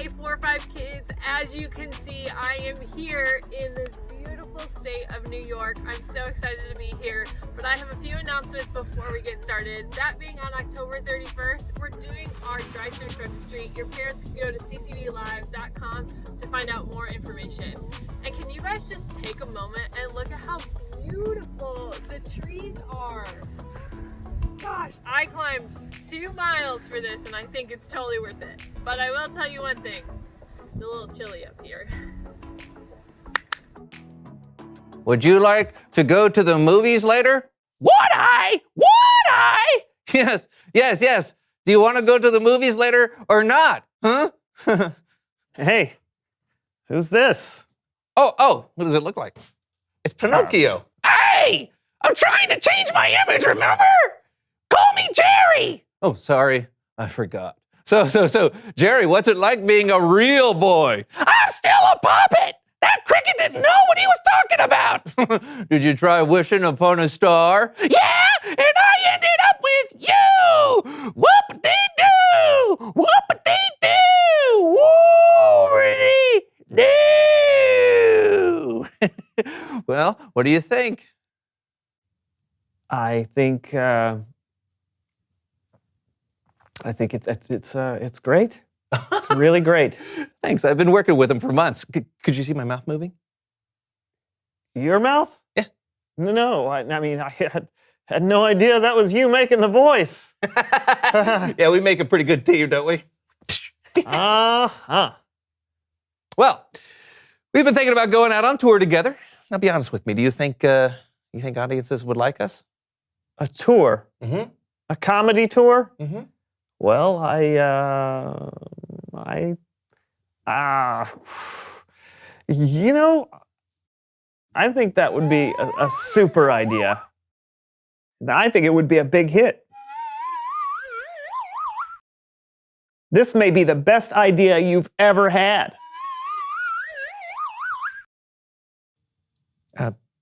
Hey 4-5 kids, as you can see, I am here in this beautiful state of New York. I'm so excited to be here, but I have a few announcements before we get started. That being on October 31st, we're doing our drive-thru trick or treat. Your parents can go to ccvlive.com to find out more information. And can you guys just take a moment and look at how beautiful the trees are? Gosh, I climbed 2 miles for this and I think it's totally worth it. But I will tell you one thing, it's a little chilly up here. Would you like to go to the movies later? Would I? Yes. Do you want to go to the movies later or not? Huh? Hey, who's this? Oh, what does it look like? It's Pinocchio. Hey, I'm trying to change my image, remember? Call me Jerry. Oh, sorry, I forgot. So, Jerry, what's it like being a real boy? I'm still a puppet. That cricket didn't know what he was talking about. Did you try wishing upon a star? Yeah, and I ended up with you. Whoop-a-dee-doo. Whoop-a-dee-doo. Woo-a-dee-doo. Well, what do you think? I think it's great. It's really great. Thanks. I've been working with him for months. Could you see my mouth moving? Your mouth? Yeah. No, I had no idea that was you making the voice. Yeah, we make a pretty good team, don't we? Uh-huh. Well, we've been thinking about going out on tour together. Now, be honest with me. Do you think audiences would like us? A tour? Mm-hmm. A comedy tour? Mm-hmm. Well, I think that would be a super idea. I think it would be a big hit. This may be the best idea you've ever had.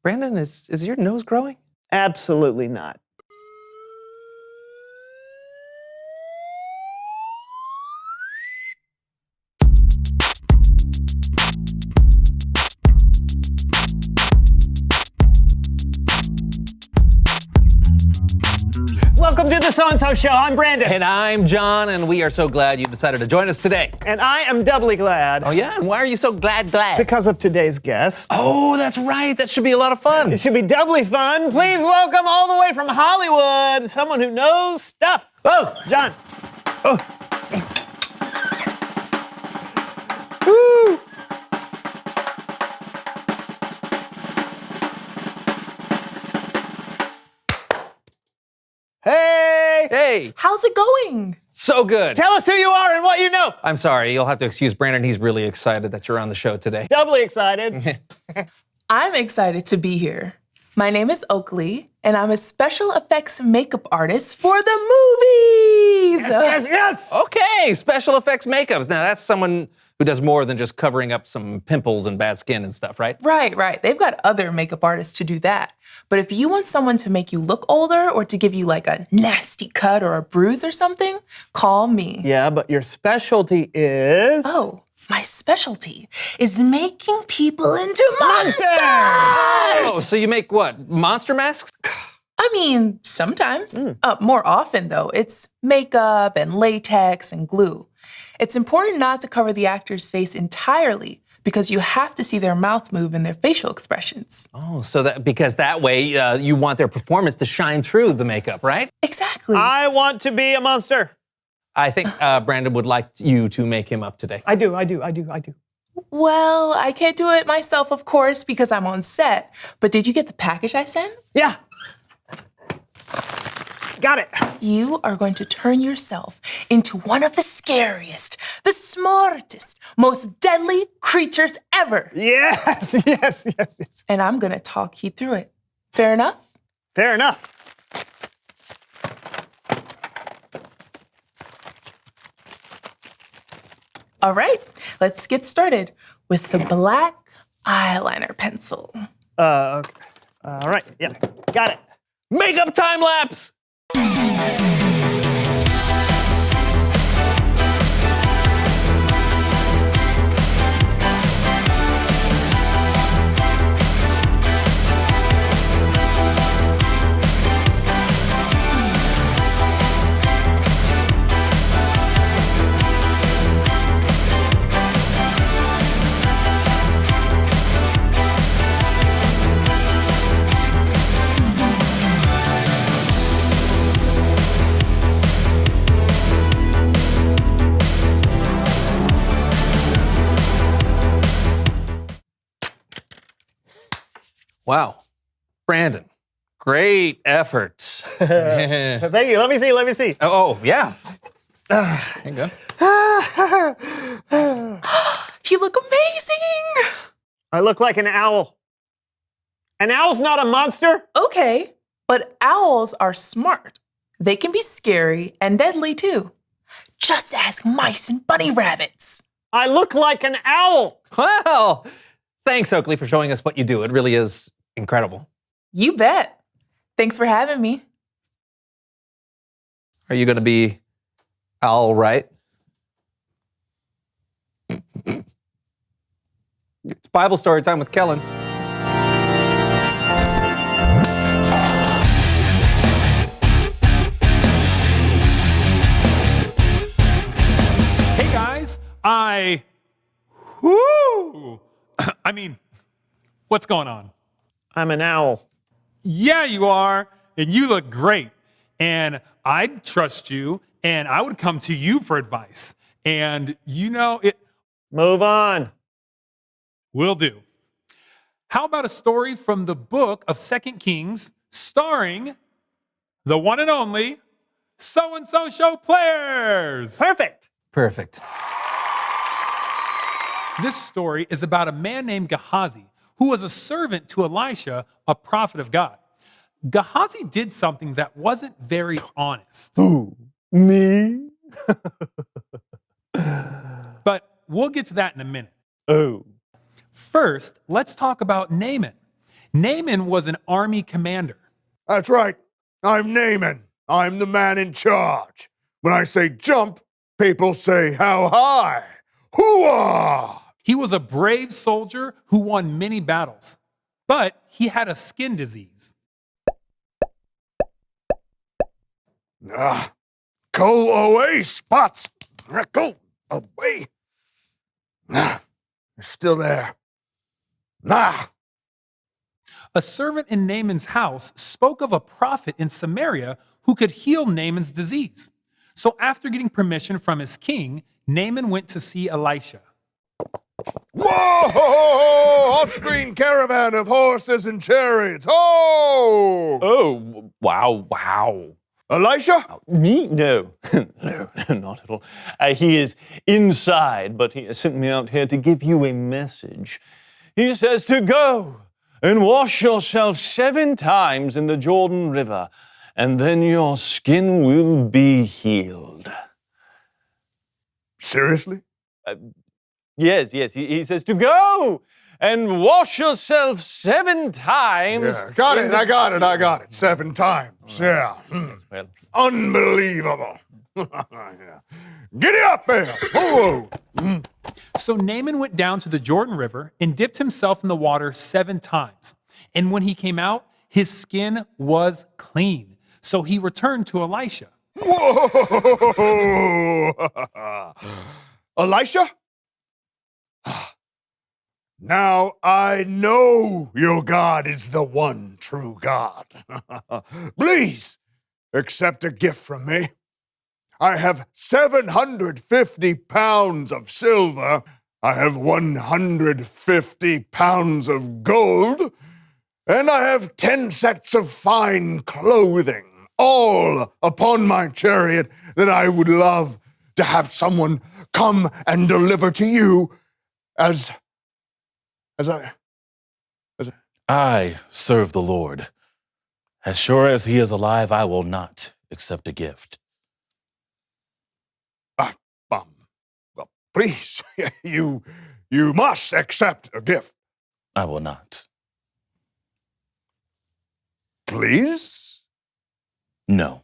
Brandon, is your nose growing? Absolutely not. Welcome to the So-and-So Show. I'm Brandon. And I'm John, and we are so glad you decided to join us today. And I am doubly glad. Oh, yeah? And why are you so glad? Because of today's guest. Oh, that's right. That should be a lot of fun. It should be doubly fun. Please welcome all the way from Hollywood, someone who knows stuff. Oh, John. Oh. Woo. Hey! Hey! How's it going? So good. Tell us who you are and what you know. I'm sorry, you'll have to excuse Brandon. He's really excited that you're on the show today. Doubly excited. I'm excited to be here. My name is Oakley, and I'm a special effects makeup artist for the movies. Yes. Okay, special effects makeups. Now, that's someone who does more than just covering up some pimples and bad skin and stuff, right? Right. They've got other makeup artists to do that. But if you want someone to make you look older or to give you like a nasty cut or a bruise or something, call me. Yeah, but your specialty is... Oh, my specialty is making people into monsters! Oh, so you make what? Monster masks? I mean, sometimes. More often, though, it's makeup and latex and glue. It's important not to cover the actor's face entirely because you have to see their mouth move and their facial expressions. Oh, so because that way you want their performance to shine through the makeup, right? Exactly. I want to be a monster. I think Brandon would like you to make him up today. I do. Well, I can't do it myself, of course, because I'm on set. But did you get the package I sent? Yeah. Got it. You are going to turn yourself into one of the scariest, the smartest, most deadly creatures ever. Yes. And I'm going to talk you through it. Fair enough? Fair enough. All right, let's get started with the black eyeliner pencil. Okay. All right, yeah, got it. Makeup time lapse! Wow. Brandon, great efforts. Thank you. Let me see. Oh, yeah. There you go. You look amazing. I look like an owl. An owl's not a monster. Okay, but owls are smart. They can be scary and deadly too. Just ask mice and bunny rabbits. I look like an owl. Well, thanks, Oakley, for showing us what you do. It really is incredible. You bet. Thanks for having me. Are you going to be all right? It's Bible story time with Kellen. Hey guys, whoo! I mean, what's going on? I'm an owl. Yeah, you are, and you look great. And I'd trust you, and I would come to you for advice. And you know, it Move on. will do. How about a story from the book of 2 Kings, starring the one and only So-and-so Show Players? Perfect. Perfect. This story is about a man named Gehazi, who was a servant to Elisha, a prophet of God. Gehazi did something that wasn't very honest. Who? Me? But we'll get to that in a minute. Oh. First, let's talk about Naaman. Naaman was an army commander. That's right. I'm Naaman. I'm the man in charge. When I say jump, people say how high. Hoo-ah! He was a brave soldier who won many battles, but he had a skin disease. Go away, spots. Go away. You're still there. A servant in Naaman's house spoke of a prophet in Samaria who could heal Naaman's disease. So after getting permission from his king, Naaman went to see Elisha. Whoa! Off-screen caravan of horses and chariots. Oh! Oh, wow. Elisha? Me? No, no, not at all. He is inside, but he has sent me out here to give you a message. He says to go and wash yourself 7 times in the Jordan River, and then your skin will be healed. Seriously? Yes, he says to go and wash yourself 7 times. Yeah, got it. I got it. 7 times. Yeah. Well, Unbelievable. Yeah. Giddy up there. Whoa. So Naaman went down to the Jordan River and dipped himself in the water 7 times. And when he came out, his skin was clean. So he returned to Elisha. Whoa! Elisha? Now I know your God is the one true God. Please accept a gift from me. I have 750 pounds of silver. I have 150 pounds of gold. And I have 10 sets of fine clothing, all upon my chariot that I would love to have someone come and deliver to you as I serve the Lord. As sure as he is alive, I will not accept a gift. Well, please, you must accept a gift. I will not. Please? No.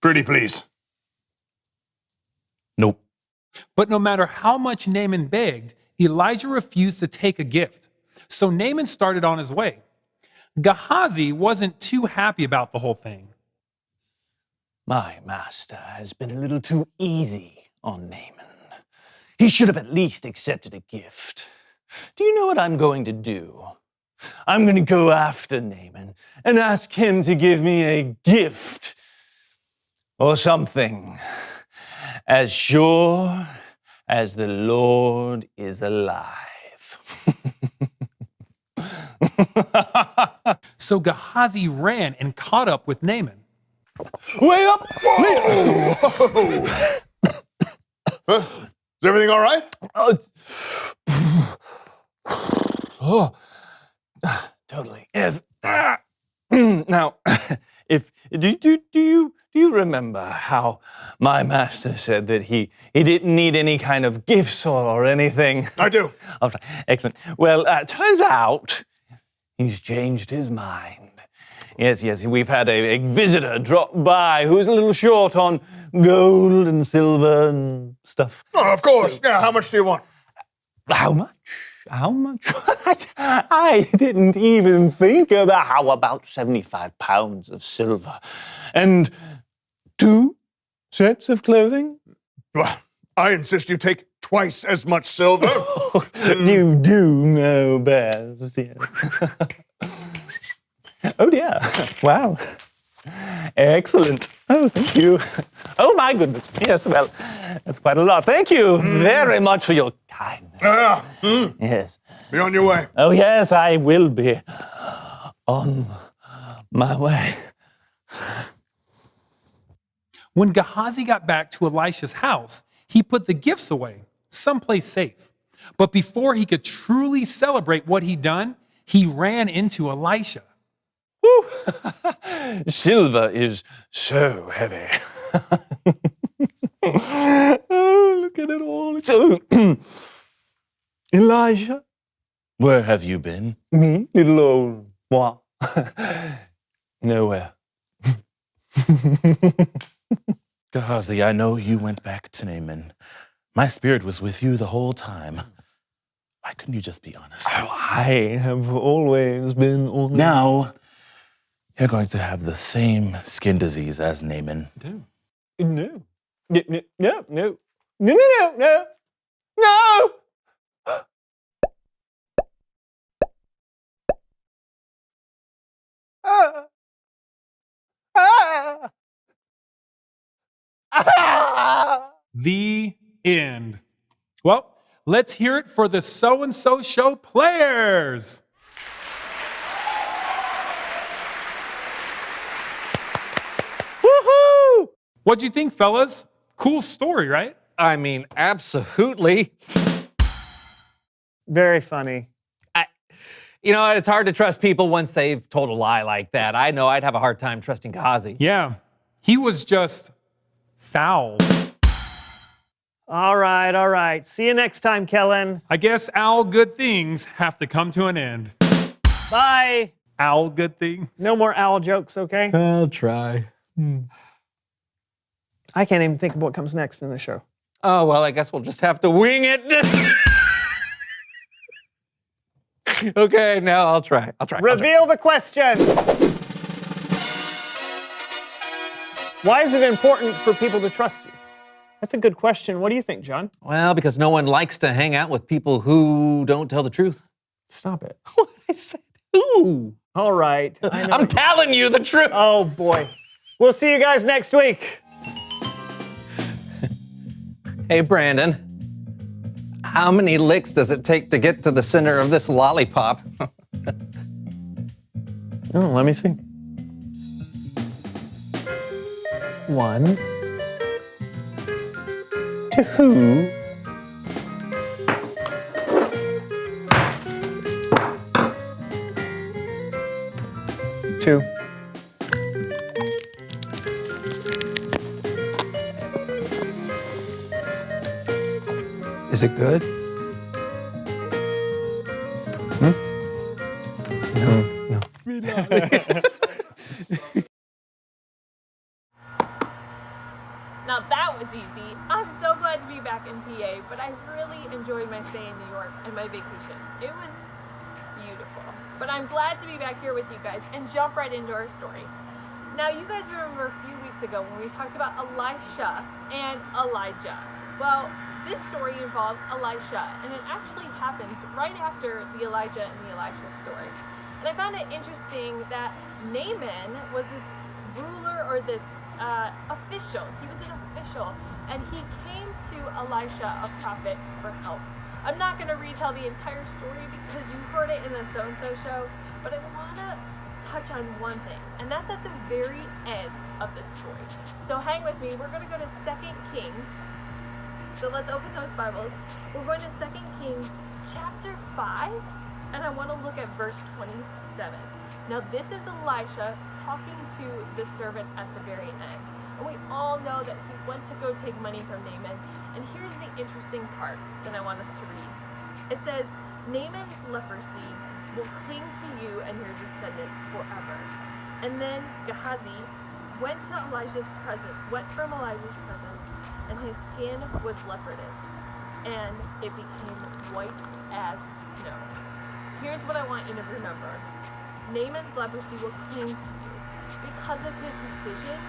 Pretty please. Nope. But no matter how much Naaman begged, Elijah refused to take a gift. So Naaman started on his way. Gehazi wasn't too happy about the whole thing. my master has been a little too easy on Naaman. He should have at least accepted a gift. Do you know what I'm going to do? I'm going to go after Naaman and ask him to give me a gift or something as sure as the Lord is alive. So Gehazi ran and caught up with Naaman. Way up! Is everything all right? Oh, totally. If now, if do you remember how my master said that he didn't need any kind of gifts or anything? I do. Oh, excellent. Well, turns out he's changed his mind. Yes, we've had a visitor drop by who's a little short on gold and silver and stuff. Oh, of course. Yeah, how much do you want? How much? How much? I didn't even think about how about 75 pounds of silver and 2 sets of clothing? Well, I insist you take twice as much silver. You do know best, yes. Oh dear. Wow. Excellent. Oh, thank you. Oh my goodness. Yes, well, that's quite a lot. Thank you very much for your kindness. Yes. Be on your way. Oh yes, I will be on my way. When Gehazi got back to Elisha's house, he put the gifts away, someplace safe. But before he could truly celebrate what he'd done, he ran into Elisha. Whew. Silver is so heavy. Oh, look at it all. So, Elijah? Where have you been? Me? Little old moi? Nowhere. Gehazi, I know you went back to Naaman. My spirit was with you the whole time. Why couldn't you just be honest? Oh, I have always been honest. Now, you're going to have the same skin disease as Naaman. No. No. No. No. No. No. No. No. No. The end. Well, let's hear it for the So-and-So Show players. Woohoo! What'd you think, fellas? Cool story, right? I mean, absolutely. Very funny. You know, it's hard to trust people once they've told a lie like that. I know I'd have a hard time trusting Gehazi. Yeah, he was just foul. All right. See you next time, Kellen. I guess all good things have to come to an end. Bye. All good things. No more owl jokes, okay? I'll try. I can't even think of what comes next in the show. Oh, well, I guess we'll just have to wing it. Okay, now I'll try. Reveal the question. Why is it important for people to trust you? That's a good question. What do you think, John? Well, because no one likes to hang out with people who don't tell the truth. Stop it. What I said? Who? All right. I know. I'm telling you the truth. Oh, boy. We'll see you guys next week. Hey, Brandon. How many licks does it take to get to the center of this lollipop? Oh, let me see. 1, 2. 2. Is it good? No. Now that was easy. I'm so glad to be back in PA, but I really enjoyed my stay in New York and my vacation. It was beautiful. But I'm glad to be back here with you guys and jump right into our story. Now you guys remember a few weeks ago when we talked about Elisha and Elijah. Well, this story involves Elisha, and it actually happens right after the Elijah and the Elisha story. And I found it interesting that Naaman was this ruler or this official. He was an official, and he came to Elisha, a prophet, for help. I'm not going to retell the entire story because you heard it in the So-and-So show, But I want to touch on one thing, and that's at the very end of the story. So hang with me. We're going to go to 2 Kings. So let's open those Bibles. We're going to 2 Kings chapter 5, and I want to look at verse 27. Now this is Elisha talking to the servant at the very end. And we all know that he went to go take money from Naaman. And here's the interesting part that I want us to read. It says, Naaman's leprosy will cling to you and your descendants forever. And then Gehazi went from Elijah's presence, and his skin was leprous, and it became white as snow. Here's what I want you to remember. Naaman's leprosy will cling to you. Because of his decision,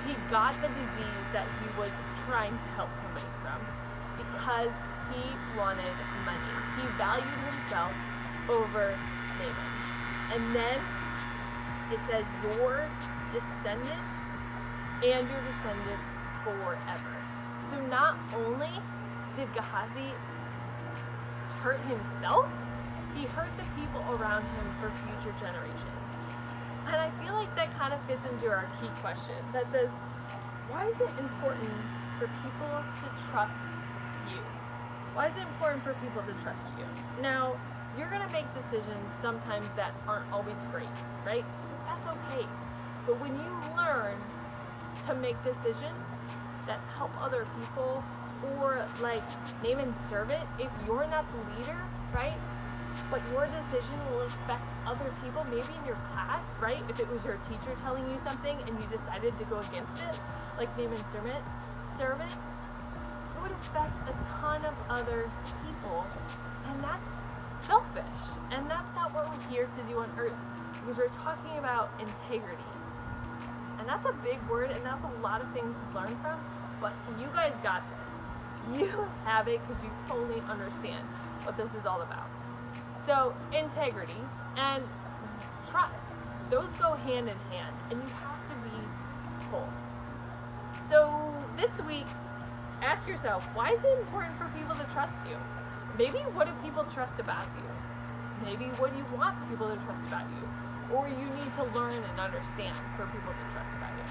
he got the disease that he was trying to help somebody from. Because he wanted money. He valued himself over Naaman. And then it says, your descendants and your descendants forever. So not only did Gehazi hurt himself, he hurt the people around him for future generations. And I feel like that kind of fits into our key question that says, why is it important for people to trust you? Why is it important for people to trust you? Now, you're going to make decisions sometimes that aren't always great, right? That's okay. But when you learn to make decisions that help other people, or like Naaman's servant, if you're not the leader, right? But your decision will affect other people, maybe in your class, right? If it was your teacher telling you something and you decided to go against it, like Naaman's servant, it would affect a ton of other people. And that's selfish. And that's not what we're here to do on earth, because we're talking about integrity. And that's a big word, and that's a lot of things to learn from, but you guys got this. You have it because you totally understand what this is all about. So integrity and trust, those go hand in hand, and you have to be both. So this week, ask yourself, why is it important for people to trust you? Maybe what do people trust about you? Maybe what do you want people to trust about you? Or you need to learn and understand for people to trust about you.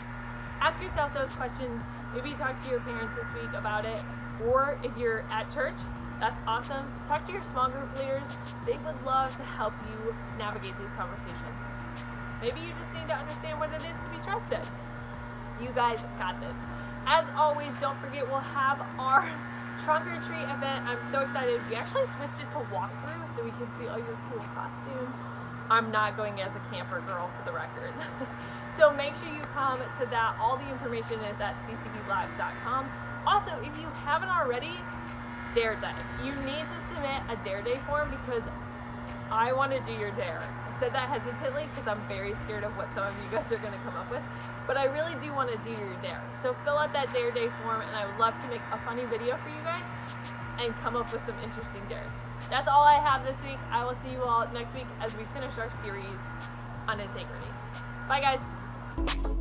Ask yourself those questions. Maybe talk to your parents this week about it. Or if you're at church, that's awesome. Talk to your small group leaders. They would love to help you navigate these conversations. Maybe you just need to understand what it is to be trusted. You guys got this. As always, don't forget we'll have our trunk or treat event. I'm so excited. We actually switched it to walkthrough so we can see all your cool costumes. I'm not going as a camper girl, for the record. So make sure you come to that. All the information is at ccblive.com. Also, if you haven't already, Dare Day. You need to submit a Dare Day form because I want to do your dare. I said that hesitantly because I'm very scared of what some of you guys are going to come up with, but I really do want to do your dare. So fill out that Dare Day form, and I would love to make a funny video for you guys and come up with some interesting dares. That's all I have this week. I will see you all next week as we finish our series on integrity. Bye, guys.